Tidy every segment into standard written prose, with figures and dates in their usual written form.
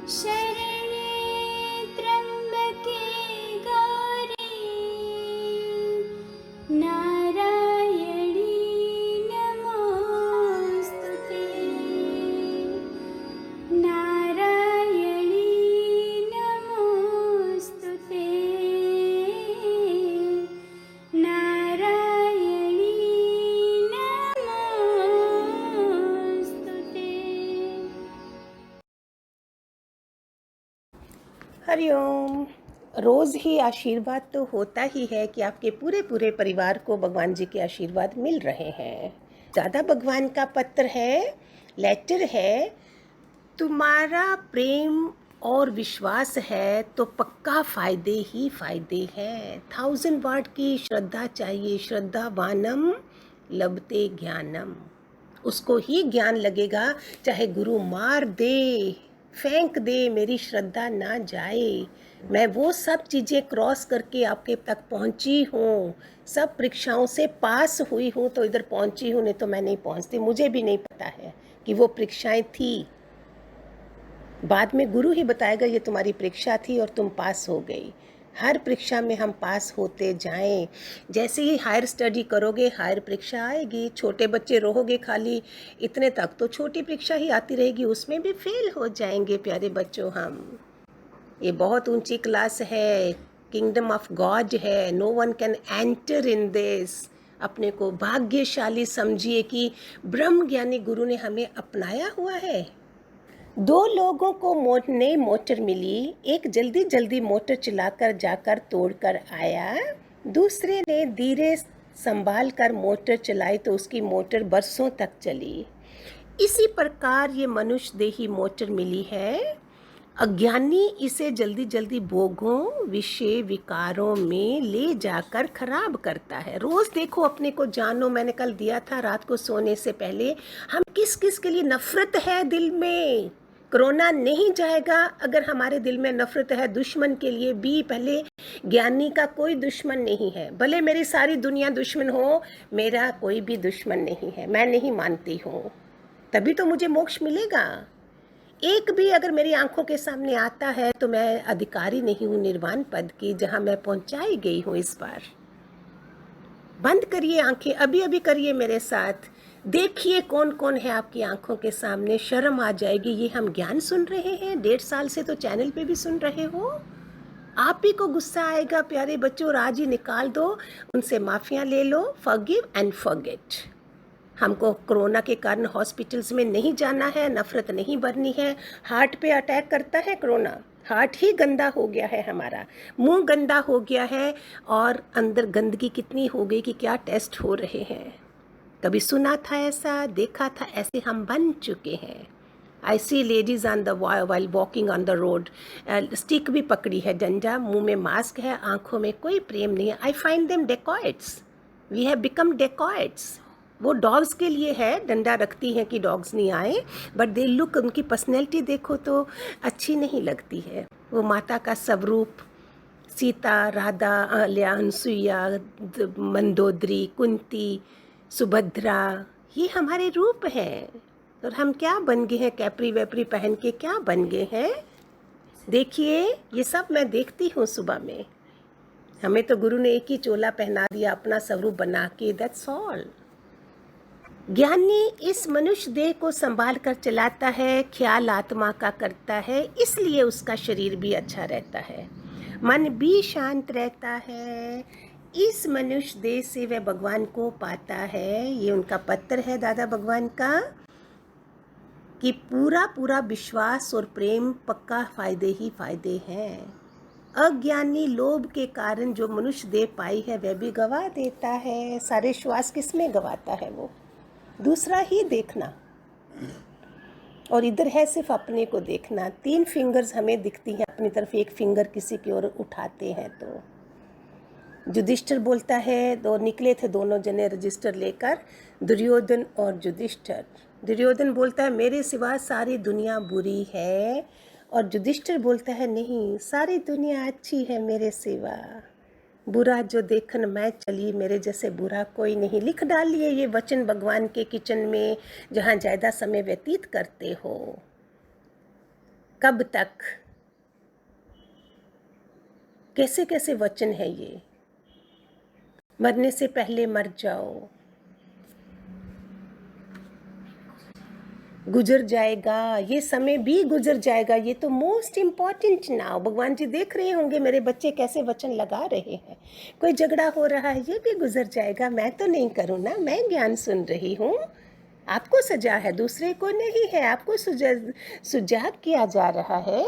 शरण्ये त्र्यम्बके गौरी नारायणी नमोस्तुते। नारायणी नमोस्तुते। नारायणी नमोस्तुते। हरिओम। रोज़ ही आशीर्वाद तो होता ही है कि आपके पूरे पूरे परिवार को भगवान जी के आशीर्वाद मिल रहे हैं। दादा भगवान का पत्र है, लेटर है। तुम्हारा प्रेम और विश्वास है तो पक्का फ़ायदे ही फ़ायदे हैं। 1000 वाट की श्रद्धा चाहिए। श्रद्धावानम लभते ज्ञानम। उसको ही ज्ञान लगेगा, चाहे गुरु मार दे, फेंक दे, मेरी श्रद्धा ना जाए। मैं वो सब चीज़ें क्रॉस करके आपके तक पहुंची हूँ, सब परीक्षाओं से पास हुई हूँ तो इधर पहुंची हूँ, नहीं तो मैं नहीं पहुंचती। मुझे भी नहीं पता है कि वो परीक्षाएं थी। बाद में गुरु ही बताएगा ये तुम्हारी परीक्षा थी और तुम पास हो गई। हर परीक्षा में हम पास होते जाएं। जैसे ही हायर स्टडी करोगे हायर परीक्षा आएगी। छोटे बच्चे रहोगे खाली इतने तक तो छोटी परीक्षा ही आती रहेगी, उसमें भी फेल हो जाएंगे प्यारे बच्चों हम। ये बहुत ऊंची क्लास है, किंगडम ऑफ गॉड है। No one can enter in this. अपने को भाग्यशाली समझिए कि ब्रह्म ज्ञानी गुरु ने हमें अपनाया हुआ है। 2 लोगों को नई मोटर मिली। एक जल्दी जल्दी मोटर चलाकर जाकर तोड़कर आया, दूसरे ने धीरे संभाल कर मोटर चलाई तो उसकी मोटर बरसों तक चली। इसी प्रकार ये मनुष्य देही मोटर मिली है। अज्ञानी इसे जल्दी जल्दी भोगों विषय विकारों में ले जाकर खराब करता है। रोज देखो, अपने को जानो। मैंने कल दिया था रात को सोने से पहले, हम किस किस के लिए नफरत है दिल में। कोरोना नहीं जाएगा अगर हमारे दिल में नफरत है। दुश्मन के लिए भी पहले, ज्ञानी का कोई दुश्मन नहीं है। भले मेरी सारी दुनिया दुश्मन हो, मेरा कोई भी दुश्मन नहीं है। मैं नहीं मानती हूँ, तभी तो मुझे मोक्ष मिलेगा। एक भी अगर मेरी आंखों के सामने आता है तो मैं अधिकारी नहीं हूँ निर्वाण पद की, जहाँ मैं पहुँचाई गई हूँ। इस बार बंद करिए आंखें, अभी अभी करिए मेरे साथ। देखिए कौन कौन है आपकी आंखों के सामने। शर्म आ जाएगी। ये हम ज्ञान सुन रहे हैं, 1.5 साल से तो चैनल पे भी सुन रहे हो। आप ही को गुस्सा आएगा प्यारे बच्चों, और आज ही निकाल दो, उनसे माफियाँ ले लो। Forgive and forget. हमको कोरोना के कारण हॉस्पिटल्स में नहीं जाना है, नफरत नहीं भरनी है। हार्ट पे अटैक करता है कोरोना। हार्ट ही गंदा हो गया है हमारा, मुंह गंदा हो गया है, और अंदर गंदगी कितनी हो गई कि क्या टेस्ट हो रहे हैं। कभी सुना था ऐसा, देखा था ऐसे, हम बन चुके हैं। I see ladies on the while walking on the road, stick भी पकड़ी है, डंडा, मुंह में मास्क है, आंखों में कोई प्रेम नहीं है। I find them dacoits. We have become dacoits. वो डॉग्स के लिए है, डंडा रखती हैं कि डॉग्स नहीं आए, बट दे लुक, उनकी पर्सनैलिटी देखो तो अच्छी नहीं लगती है। वो माता का स्वरूप, सीता, राधा, आल्या, अनसुईया, मंदोदरी, कुंती, सुभद्रा, ये हमारे रूप हैं। और हम क्या बन गए हैं, कैपरी वेपरी पहन के क्या बन गए हैं। देखिए ये सब मैं देखती हूँ सुबह में। हमें तो गुरु ने एक ही चोला पहना दिया अपना स्वरूप बना के, दैट्स ऑल। ज्ञानी इस मनुष्य देह को संभाल कर चलाता है, ख्याल आत्मा का करता है, इसलिए उसका शरीर भी अच्छा रहता है, मन भी शांत रहता है। इस मनुष्य देह से वह भगवान को पाता है। ये उनका पत्र है दादा भगवान का, कि पूरा पूरा विश्वास और प्रेम, पक्का फायदे ही फायदे हैं। अज्ञानी लोभ के कारण जो मनुष्य देह पाई है वह भी गवा देता है। सारे श्वास किसमें गवाता है, वो दूसरा ही देखना, और इधर है सिर्फ अपने को देखना। 3 फिंगर्स हमें दिखती हैं अपनी तरफ, एक फिंगर किसी की ओर उठाते हैं तो। युधिष्ठिर बोलता है, दो निकले थे दोनों जने रजिस्टर लेकर, दुर्योधन और युधिष्ठिर। दुर्योधन बोलता है मेरे सिवा सारी दुनिया बुरी है, और युधिष्ठिर बोलता है नहीं, सारी दुनिया अच्छी है मेरे सिवा। बुरा जो देखन मैं चली, मेरे जैसे बुरा कोई नहीं। लिख डालिए ये वचन भगवान के किचन में, जहाँ ज़्यादा समय व्यतीत करते हो। कब तक, कैसे कैसे वचन है ये। मरने से पहले मर जाओ, गुजर जाएगा, ये समय भी गुजर जाएगा। ये तो मोस्ट इम्पॉर्टेंट नाउ। भगवान जी देख रहे होंगे मेरे बच्चे कैसे वचन लगा रहे हैं। कोई झगड़ा हो रहा है, ये भी गुजर जाएगा, मैं तो नहीं करूँ ना, मैं ज्ञान सुन रही हूँ। आपको सजा है, दूसरे को नहीं है। आपको सुजाग किया जा रहा है।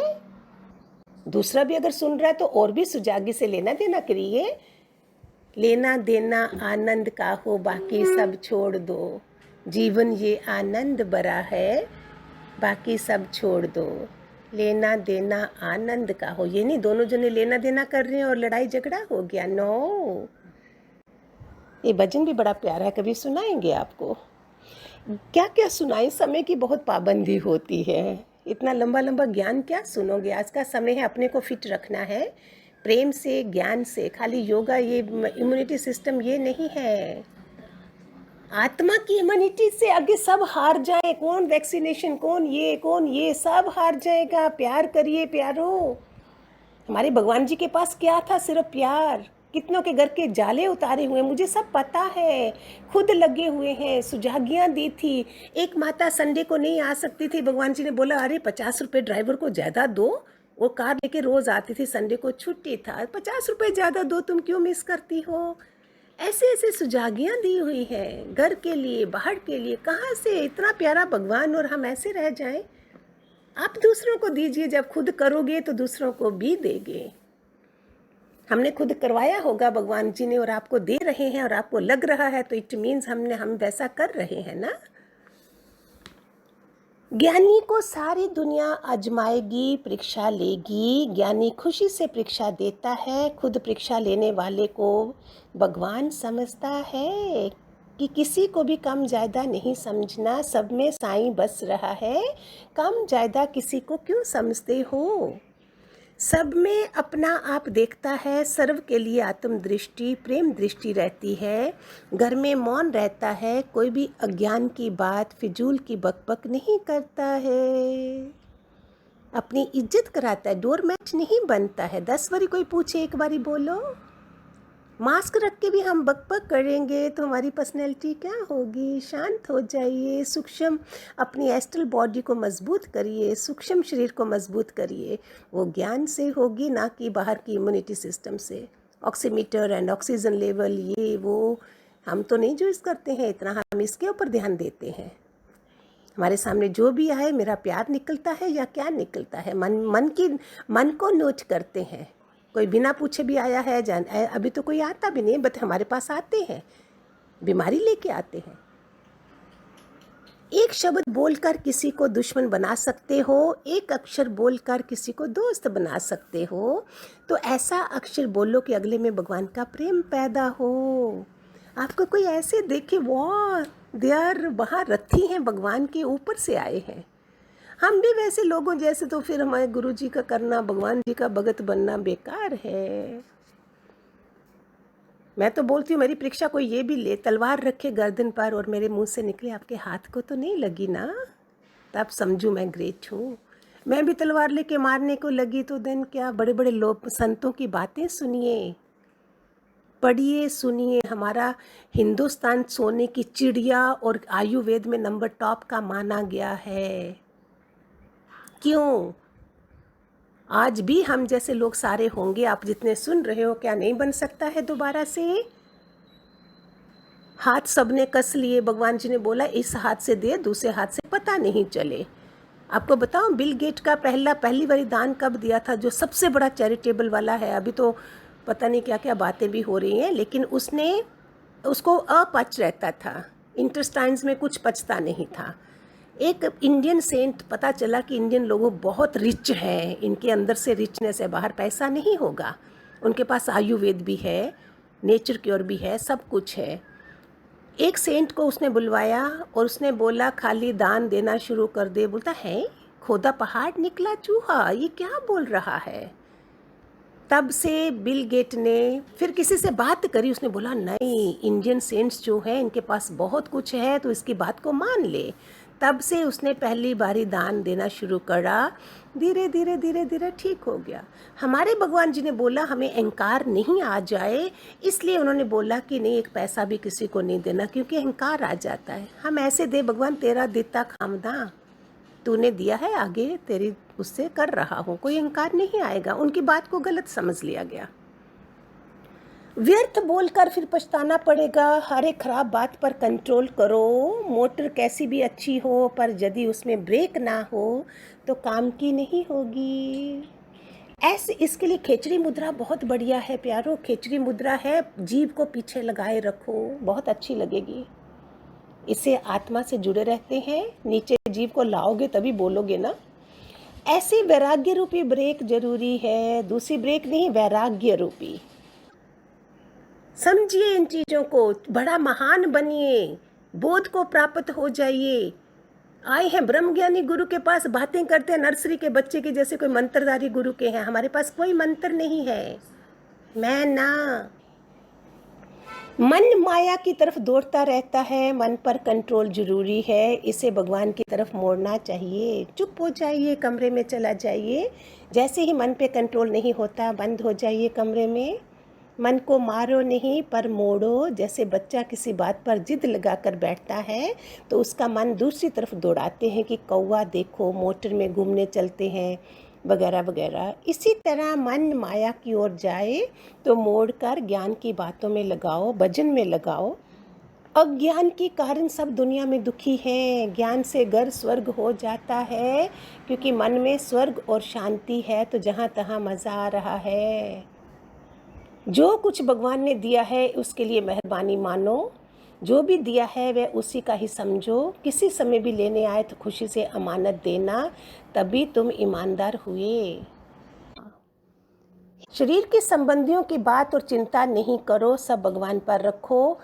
दूसरा भी अगर सुन रहा है तो और भी सुजागी से लेना देना करिए। लेना देना आनंद का हो, बाकी सब छोड़ दो। जीवन ये आनंद भरा है, बाकी सब छोड़ दो। लेना देना आनंद का हो, ये नहीं दोनों जने लेना देना कर रहे हैं और लड़ाई झगड़ा हो गया। नो, ये भजन भी बड़ा प्यारा है, कभी सुनाएंगे आपको। क्या क्या सुनाएं, समय की बहुत पाबंदी होती है। इतना लंबा लंबा ज्ञान क्या सुनोगे। आज का समय है अपने को फिट रखना है, प्रेम से, ज्ञान से। खाली योगा, ये इम्यूनिटी सिस्टम ये नहीं है। आत्मा की इम्यूनिटी से आगे सब हार जाए। कौन वैक्सीनेशन, कौन ये सब हार जाएगा। प्यार करिए प्यारो। हमारे भगवान जी के पास क्या था? सिर्फ प्यार। कितनों के घर के जाले उतारे हुए, मुझे सब पता है, खुद लगे हुए हैं, सुजागियाँ दी थी। एक माता संडे को नहीं आ सकती थी, भगवान जी ने बोला अरे 50 रुपये ड्राइवर को ज़्यादा दो। वो कार लेके रोज़ आती थी, संडे को छुट्टी था, 50 रुपये ज़्यादा दो, तुम क्यों मिस करती हो। ऐसे ऐसे सुजागियाँ दी हुई हैं, घर के लिए, बाहर के लिए। कहाँ से इतना प्यारा भगवान और हम ऐसे रह जाएं। आप दूसरों को दीजिए, जब खुद करोगे तो दूसरों को भी देंगे। हमने खुद करवाया होगा भगवान जी ने, और आपको दे रहे हैं और आपको लग रहा है, तो इट मीन्स हम वैसा कर रहे हैं ना। ज्ञानी को सारी दुनिया आजमाएगी, परीक्षा लेगी। ज्ञानी खुशी से परीक्षा देता है। खुद परीक्षा लेने वाले को भगवान समझता है कि किसी को भी कम ज़्यादा नहीं समझना। सब में साईं बस रहा है। कम ज़्यादा किसी को क्यों समझते हो। सब में अपना आप देखता है। सर्व के लिए आत्म दृष्टि, प्रेम दृष्टि रहती है। घर में मौन रहता है। कोई भी अज्ञान की बात, फिजूल की बकबक नहीं करता है। अपनी इज्जत कराता है, डोरमैट नहीं बनता है। 10 बारी कोई पूछे, एक बारी बोलो। मास्क रख के भी हम बकबक करेंगे तो हमारी पर्सनैलिटी क्या होगी। शांत हो जाइए। सूक्ष्म अपनी एस्ट्रल बॉडी को मजबूत करिए, सूक्ष्म शरीर को मजबूत करिए। वो ज्ञान से होगी, ना कि बाहर की इम्यूनिटी सिस्टम से। ऑक्सीमीटर एंड ऑक्सीजन लेवल, ये वो हम तो नहीं यूज़ करते हैं इतना। हम इसके ऊपर ध्यान देते हैं। हमारे सामने जो भी आए, मेरा प्यार निकलता है या क्या निकलता है। मन को नोट करते हैं। कोई बिना पूछे भी आया है, अभी तो कोई आता भी नहीं, बट हमारे पास आते हैं, बीमारी लेके आते हैं। एक शब्द बोलकर किसी को दुश्मन बना सकते हो, एक अक्षर बोलकर किसी को दोस्त बना सकते हो। तो ऐसा अक्षर बोलो कि अगले में भगवान का प्रेम पैदा हो। आपको कोई ऐसे देखे, वाह देयर वहाँ रथी हैं, भगवान के ऊपर से आए हैं। हम भी वैसे लोगों जैसे, तो फिर हमारे गुरु जी का करना, भगवान जी का भगत बनना बेकार है। मैं तो बोलती हूँ, मेरी परीक्षा कोई ये भी ले, तलवार रखे गर्दन पर और मेरे मुंह से निकले आपके हाथ को तो नहीं लगी ना, तब समझूँ मैं ग्रेट हूँ। मैं भी तलवार लेके मारने को लगी तो दिन क्या। बड़े बड़े लोग, संतों की बातें सुनिए, पढ़िए, सुनिए। हमारा हिंदुस्तान सोने की चिड़िया और आयुर्वेद में नंबर टॉप का माना गया है। क्यों? आज भी हम जैसे लोग सारे होंगे। आप जितने सुन रहे हो, क्या नहीं बन सकता है दोबारा से। हाथ सबने कस लिए, भगवान जी ने बोला इस हाथ से दे, दूसरे हाथ से पता नहीं चले। आपको बताऊं, बिल गेट का पहली बारी दान कब दिया था, जो सबसे बड़ा चैरिटेबल वाला है। अभी तो पता नहीं क्या क्या बातें भी हो रही हैं, लेकिन उसको अपच रहता था, इंटेस्टाइन्स में कुछ पचता नहीं था। एक इंडियन सेंट, पता चला कि इंडियन लोगों बहुत रिच हैं, इनके अंदर से रिचनेस है, बाहर पैसा नहीं होगा। उनके पास आयुर्वेद भी है, नेचर क्योर भी है, सब कुछ है। एक सेंट को उसने बुलवाया और उसने बोला खाली दान देना शुरू कर दे। बोलता है खोदा पहाड़ निकला चूहा, ये क्या बोल रहा है। तब से बिल गेट ने फिर किसी से बात करी, उसने बोला नहीं, इंडियन सेंट्स जो हैं इनके पास बहुत कुछ है, तो इसकी बात को मान ले। तब से उसने पहली बारी दान देना शुरू करा। धीरे धीरे धीरे धीरे ठीक हो गया। हमारे भगवान जी ने बोला हमें अहंकार नहीं आ जाए, इसलिए उन्होंने बोला कि नहीं, एक पैसा भी किसी को नहीं देना, क्योंकि अहंकार आ जाता है। हम ऐसे दे, भगवान तेरा देता खामदा, तूने दिया है, आगे तेरी उससे कर रहा हूँ, कोई अहंकार नहीं आएगा। उनकी बात को गलत समझ लिया गया। व्यर्थ बोलकर फिर पछताना पड़ेगा। हर एक खराब बात पर कंट्रोल करो। मोटर कैसी भी अच्छी हो, पर यदि उसमें ब्रेक ना हो तो काम की नहीं होगी। ऐसे इसके लिए खेचरी मुद्रा बहुत बढ़िया है प्यारो। खेचरी मुद्रा है, जीभ को पीछे लगाए रखो, बहुत अच्छी लगेगी। इससे आत्मा से जुड़े रहते हैं। नीचे जीभ को लाओगे तभी बोलोगे ना। ऐसी वैराग्य रूपी ब्रेक जरूरी है, दूसरी ब्रेक नहीं, वैराग्य रूपी। समझिए इन चीज़ों को, बड़ा महान बनिए, बोध को प्राप्त हो जाइए। आए हैं ब्रह्मज्ञानी गुरु के पास, बातें करते हैं नर्सरी के बच्चे की जैसे कोई मंत्रधारी गुरु के हैं। हमारे पास कोई मंत्र नहीं है। मैं ना, मन माया की तरफ दौड़ता रहता है। मन पर कंट्रोल जरूरी है, इसे भगवान की तरफ मोड़ना चाहिए। चुप हो जाइए, कमरे में चला जाइए। जैसे ही मन पे कंट्रोल नहीं होता, बंद हो जाइए कमरे में। मन को मारो नहीं, पर मोड़ो। जैसे बच्चा किसी बात पर जिद लगा कर बैठता है तो उसका मन दूसरी तरफ दौड़ाते हैं कि कौवा देखो, मोटर में घूमने चलते हैं, वगैरह वगैरह। इसी तरह मन माया की ओर जाए तो मोड़कर ज्ञान की बातों में लगाओ, भजन में लगाओ। अज्ञान के कारण सब दुनिया में दुखी हैं। ज्ञान से घर स्वर्ग हो जाता है, क्योंकि मन में स्वर्ग और शांति है तो जहाँ तहाँ मज़ा आ रहा है। जो कुछ भगवान ने दिया है उसके लिए मेहरबानी मानो। जो भी दिया है वह उसी का ही समझो। किसी समय भी लेने आए तो खुशी से अमानत देना, तभी तुम ईमानदार हुए। शरीर के संबंधियों की बात और चिंता नहीं करो, सब भगवान पर रखो।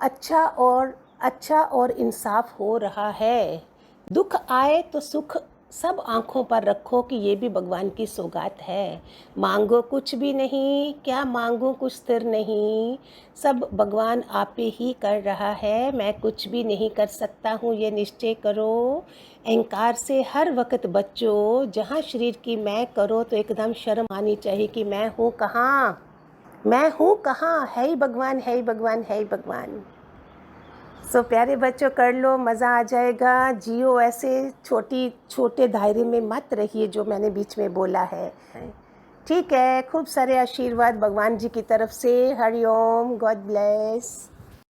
अच्छा और इंसाफ हो रहा है। दुख आए तो सुख सब आँखों पर रखो कि ये भी भगवान की सौगात है। मांगो कुछ भी नहीं, क्या मांगूं कुछ स्थिर नहीं, सब भगवान आप ही कर रहा है। मैं कुछ भी नहीं कर सकता हूँ, ये निश्चय करो। अहंकार से हर वक्त बचो। जहाँ शरीर की मैं करो तो एकदम शर्म आनी चाहिए कि मैं हूँ कहाँ, मैं हूँ कहाँ, है ही भगवान, है ही भगवान, है ही भगवान। सो प्यारे बच्चों, कर लो, मज़ा आ जाएगा। जियो ऐसे छोटे दायरे में मत रहिए, जो मैंने बीच में बोला है। ठीक है, खूब सारे आशीर्वाद भगवान जी की तरफ से। हरि ओम, गॉड ब्लेस।